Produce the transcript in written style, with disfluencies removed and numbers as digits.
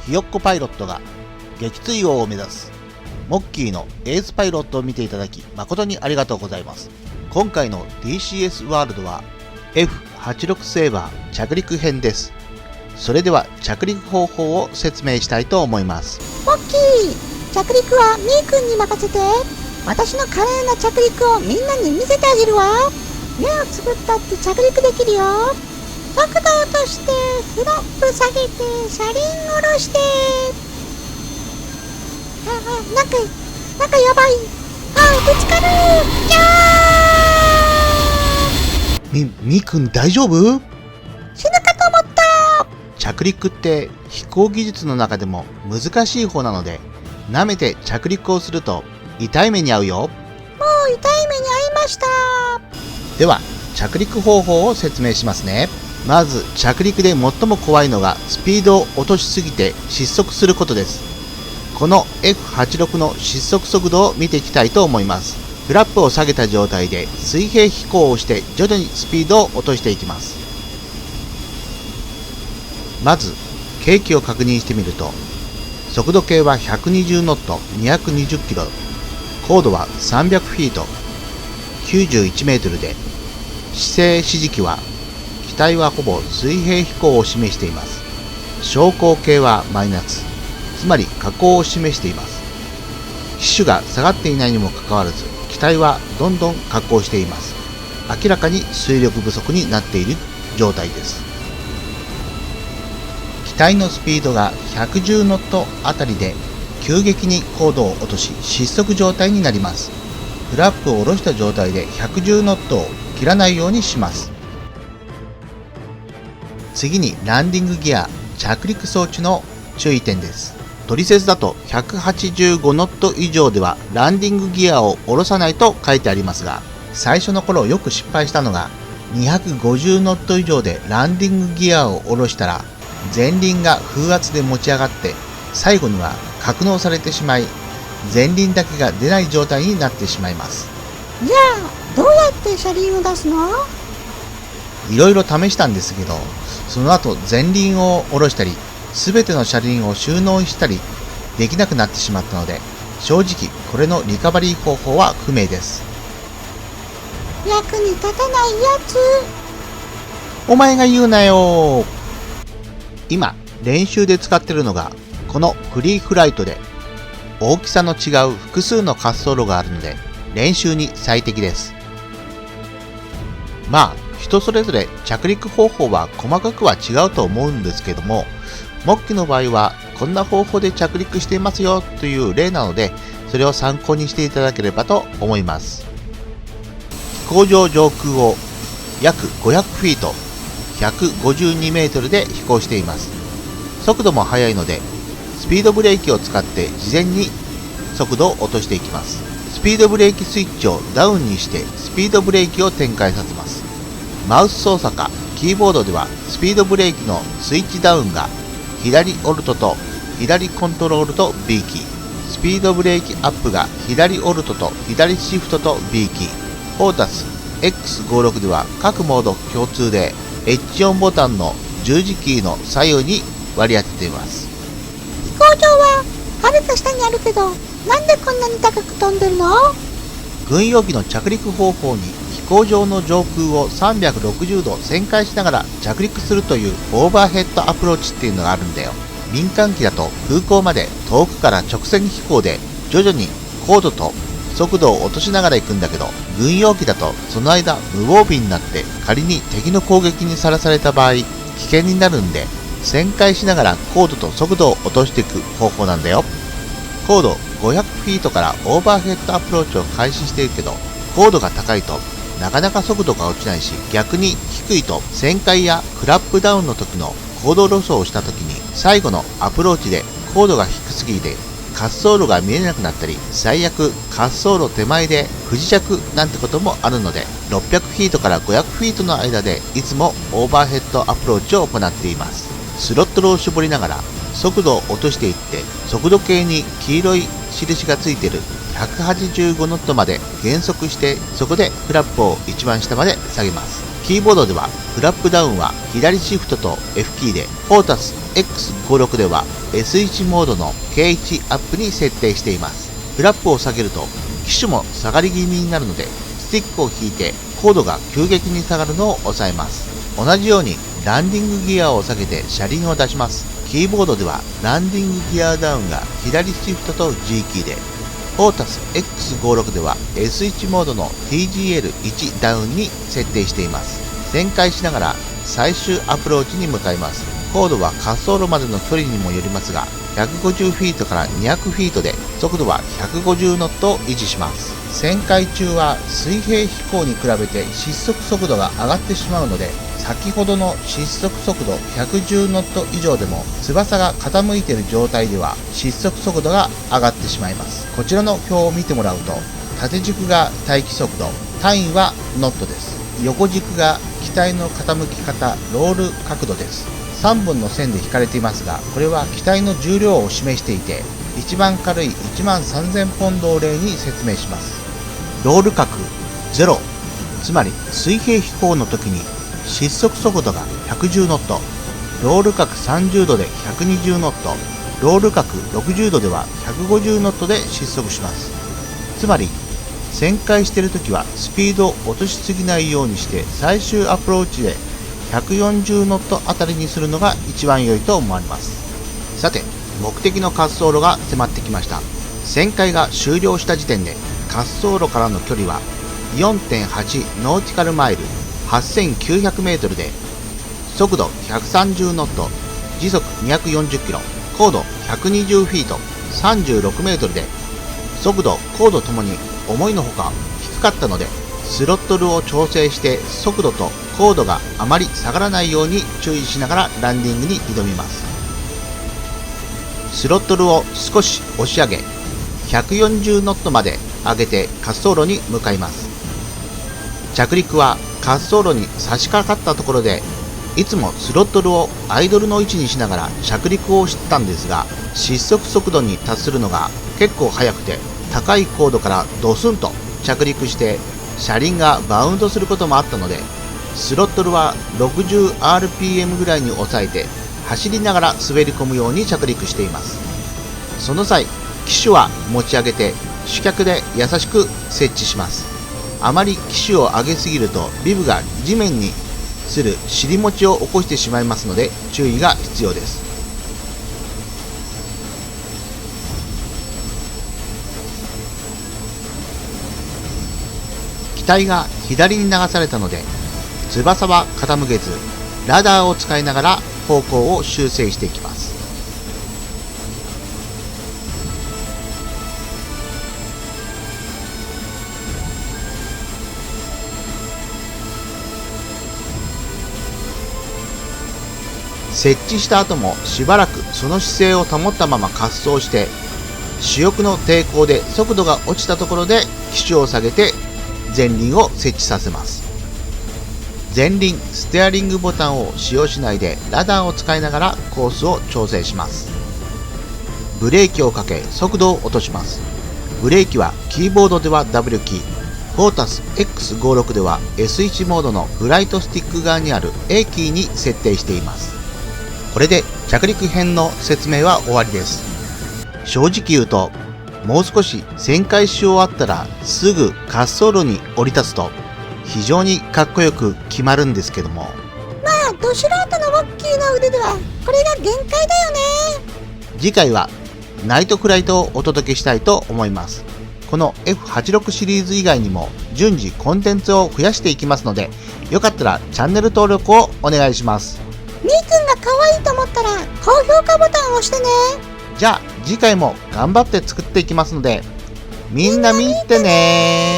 ひよっこパイロットが撃墜王を目指すモッキーのエースパイロットを見ていただき誠にありがとうございます。今回の DCS ワールドは F86 セーバー着陸編です。それでは着陸方法を説明したいと思います。モッキー、着陸はみーくんに任せて。私の華麗な着陸をみんなに見せてあげるわ。目をつぶったって着陸できるよ。速度落として、フラップ下げて、車輪下ろして。なんかやばい。ぶつかる。みーくん大丈夫？死ぬかと思った。着陸って飛行技術の中でも難しい方なので、舐めて着陸をすると痛い目に遭うよ。もう痛い目に遭いました。では着陸方法を説明しますね。まず着陸で最も怖いのがスピードを落としすぎて失速することです。この F86 の失速速度を見ていきたいと思います。フラップを下げた状態で水平飛行をして徐々にスピードを落としていきます。まず計器を確認してみると、速度計は120ノット220キロ、高度は300フィート91メートルで、姿勢指示器は機体はほぼ水平飛行を示しています。昇降計はマイナス、つまり下降を示しています。機種が下がっていないにもかかわらず、機体はどんどん下降しています。明らかに推力不足になっている状態です。機体のスピードが110ノットあたりで急激に高度を落とし失速状態になります。フラップを下ろした状態で110ノットを切らないようにします。次にランディングギア着陸装置の注意点です。トリセツだと185ノット以上ではランディングギアを下ろさないと書いてありますが、最初の頃よく失敗したのが250ノット以上でランディングギアを下ろしたら前輪が風圧で持ち上がって最後には格納されてしまい、前輪だけが出ない状態になってしまいます。じゃあどうやって車輪を出すの？いろいろ試したんですけど、その後前輪を下ろしたり全ての車輪を収納したりできなくなってしまったので、正直これのリカバリー方法は不明です。役に立たないやつ。お前が言うなよ。今練習で使ってるのがこのフリーフライトで、大きさの違う複数の滑走路があるので練習に最適です。まあ人それぞれ着陸方法は細かくは違うと思うんですけども、モッキーの場合はこんな方法で着陸していますよという例なので、それを参考にしていただければと思います。飛行場上空を約500フィート152メートルで飛行しています。速度も速いのでスピードブレーキを使って事前に速度を落としていきます。スピードブレーキスイッチをダウンにしてスピードブレーキを展開させます。マウス操作かキーボードではスピードブレーキのスイッチダウンが左オルトと左コントロールと B キー、スピードブレーキアップが左オルトと左シフトと B キー、フォータス X56 では各モード共通で H4 ボタンの十字キーの左右に割り当てています。飛行場ははるか下にあるけど、なんでこんなに高く飛んでるの？軍用機の着陸方法に飛行場の上空を360度旋回しながら着陸するというオーバーヘッドアプローチっていうのがあるんだよ。民間機だと空港まで遠くから直線飛行で徐々に高度と速度を落としながら行くんだけど、軍用機だとその間無防備になって仮に敵の攻撃にさらされた場合危険になるんで、旋回しながら高度と速度を落としていく方法なんだよ。高度500フィートからオーバーヘッドアプローチを開始しているけど、高度が高いとなかなか速度が落ちないし、逆に低いと旋回やクラップダウンの時の高度ロスをした時に最後のアプローチで高度が低すぎて滑走路が見えなくなったり、最悪滑走路手前で不時着なんてこともあるので、600フィートから500フィートの間でいつもオーバーヘッドアプローチを行っています。スロットルを絞りながら速度を落としていって、速度計に黄色い印がついている185ノットまで減速して、そこでフラップを一番下まで下げます。キーボードではフラップダウンは左シフトと F キーで、フォータス X56 では S1 モードの K1 アップに設定しています。フラップを下げると機種も下がり気味になるので、スティックを引いて高度が急激に下がるのを抑えます。同じようにランディングギアを下げて車輪を出します。キーボードではランディングギアダウンが左シフトと G キーで、フォータス X56 では S1 モードの TGL1 ダウンに設定しています。旋回しながら最終アプローチに向かいます。高度は滑走路までの距離にもよりますが、150フィートから200フィートで速度は150ノットを維持します。旋回中は水平飛行に比べて失速速度が上がってしまうので、先ほどの失速速度110ノット以上でも翼が傾いている状態では失速速度が上がってしまいます。こちらの表を見てもらうと、縦軸が待機速度、単位はノットです。横軸が機体の傾き方、ロール角度です。3本の線で引かれていますが、これは機体の重量を示していて、一番軽い13000ポンドを例に説明します。ロール角0、つまり水平飛行の時に失速速度が110ノット、ロール角30度で120ノット、ロール角60度では150ノットで失速します。つまり旋回しているときはスピードを落としすぎないようにして、最終アプローチで140ノットあたりにするのが一番良いと思われます。さて、目的の滑走路が迫ってきました。旋回が終了した時点で滑走路からの距離は 4.8 ノーティカルマイル、8900メートルで、速度130ノット、時速240キロ、高度120フィート、36メートルで、速度、高度ともに思いのほか低かったので、スロットルを調整して速度と高度があまり下がらないように注意しながらランディングに挑みます。スロットルを少し押し上げ、140ノットまで上げて滑走路に向かいます。着陸は滑走路に差し掛かったところで、いつもスロットルをアイドルの位置にしながら着陸をしてたんですが、失速速度に達するのが結構速くて、高い高度からドスンと着陸して車輪がバウンドすることもあったので、スロットルは 60rpm ぐらいに抑えて走りながら滑り込むように着陸しています。その際、機首は持ち上げて主脚で優しく設置します。あまり機首を上げすぎるとビブが地面にする尻餅を起こしてしまいますので注意が必要です。機体が左に流されたので、翼は傾けずラダーを使いながら方向を修正していきます。設置した後もしばらくその姿勢を保ったまま滑走して、主翼の抵抗で速度が落ちたところで機首を下げて前輪を設置させます。前輪ステアリングボタンを使用しないでラダーを使いながらコースを調整します。ブレーキをかけ速度を落とします。ブレーキはキーボードでは W キー、フォータス X56 では S1 モードのフライトスティック側にある A キーに設定しています。これで着陸編の説明は終わりです。正直言うと、もう少し旋回し終わったらすぐ滑走路に降り立つと非常にかっこよく決まるんですけども、まあど素人のウォッキーの腕ではこれが限界だよね。次回はナイトフライトをお届けしたいと思います。この F86 シリーズ以外にも順次コンテンツを増やしていきますので、よかったらチャンネル登録をお願いします。みーくんが可愛いと思ったら高評価ボタンを押してね。じゃあ次回も頑張って作っていきますので、みんな見てねー。